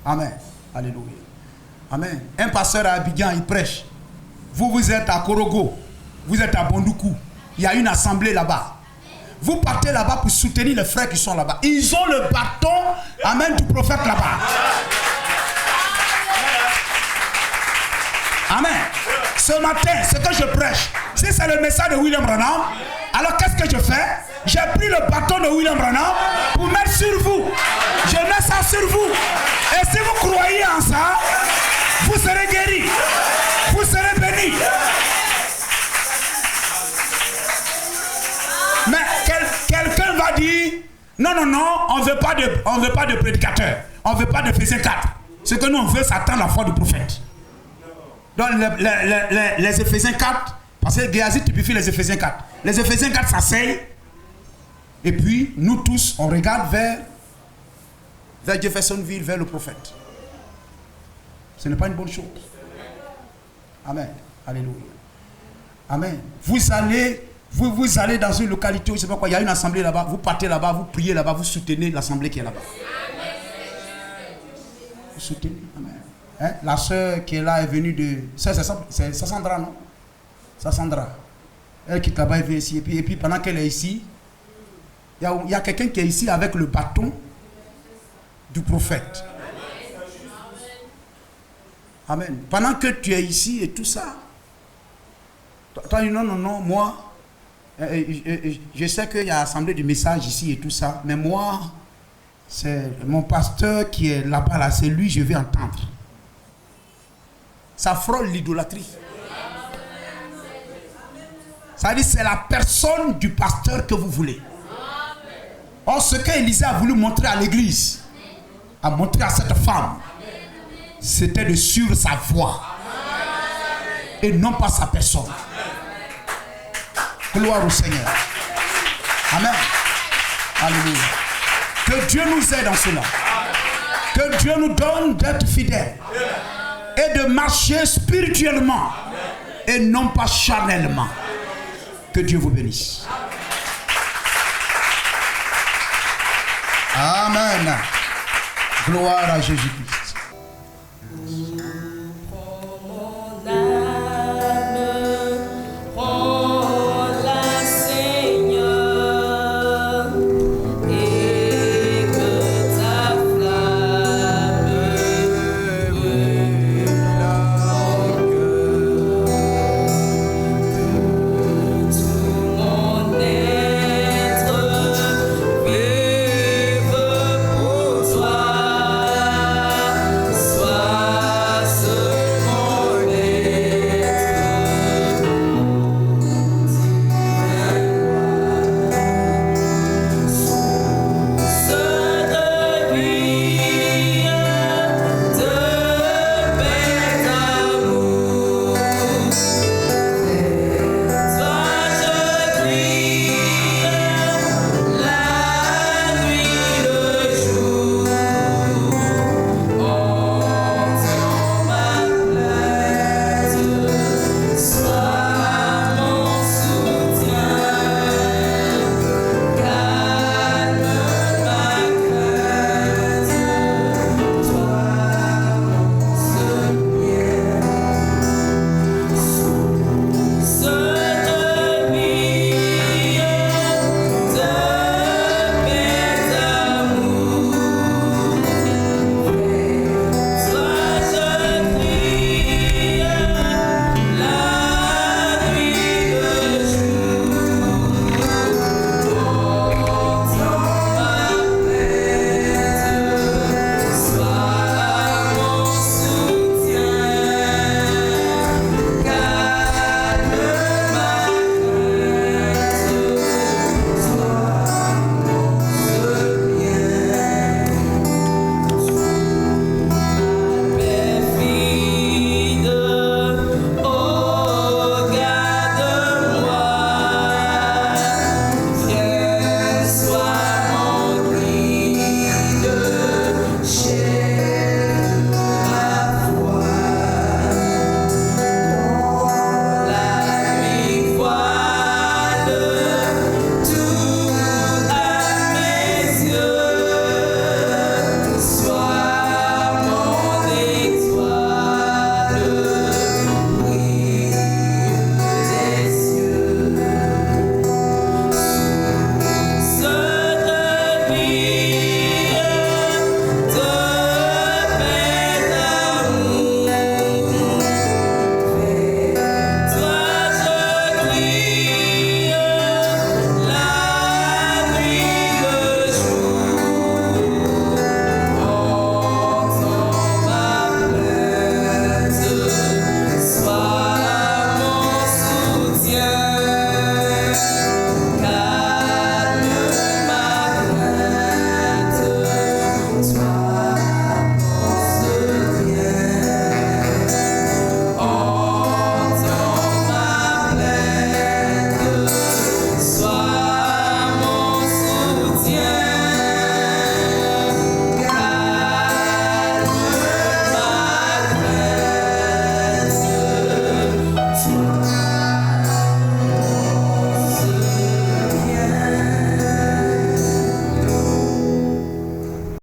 Amen. Alléluia. Amen. Un pasteur à Abidjan, il prêche. Vous êtes à Korogo. Vous êtes à Bondoukou. Il y a une assemblée là-bas. Vous partez là-bas pour soutenir les frères qui sont là-bas. Ils ont le bâton, amen, du prophète là-bas. Amen. Ce matin, ce que je prêche, si c'est le message de William Branham, alors qu'est-ce que je fais? J'ai pris le bâton de William Branham pour mettre sur vous. Je mets ça sur vous. Et si vous croyez en ça, vous serez guéris. Vous serez bénis. Mais quelqu'un va dire, non, on ne veut pas de prédicateur. On ne veut pas de Éphésiens 4. Ce que nous on veut, c'est attendre la foi du prophète. Donc les Éphésiens 4, parce que Géasi typifie les Éphésiens 4. Les Éphésiens 4 s'asseyent. Et puis, nous tous, on regarde vers Jeffersonville, vers le prophète. Ce n'est pas une bonne chose. Amen. Alléluia. Amen. Vous allez dans une localité, je ne sais pas quoi, il y a une assemblée là-bas, vous partez là-bas, vous priez là-bas, vous soutenez l'assemblée qui est là-bas. Vous soutenez. Amen. Hein? La soeur qui est là est venue de... C'est Sassandra, non? Sassandra. Elle quitte là-bas, elle vient ici. Et puis pendant qu'elle est ici, il y a quelqu'un qui est ici avec le bâton du prophète. Amen. Pendant que tu es ici et tout ça, toi, non, moi, je sais qu'il y a assemblée du message ici et tout ça, mais moi, c'est mon pasteur qui est là-bas, là, c'est lui que je vais entendre. Ça frôle l'idolâtrie. Ça veut dire c'est la personne du pasteur que vous voulez. Or, ce qu'Élisée a voulu montrer à l'église, a montré à cette femme, c'était de suivre sa voix et non pas sa personne. Gloire au Seigneur. Amen. Alléluia. Que Dieu nous aide dans cela. Que Dieu nous donne d'être fidèles et de marcher spirituellement et non pas charnellement. Que Dieu vous bénisse. Amen. Gloire à Jésus-Christ.